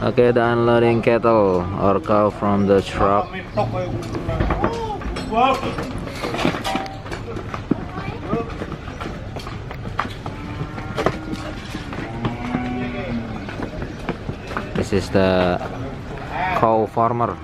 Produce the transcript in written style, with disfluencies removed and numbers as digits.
Okay, the unloading cattle or cow from the truck. This is the cow farmer.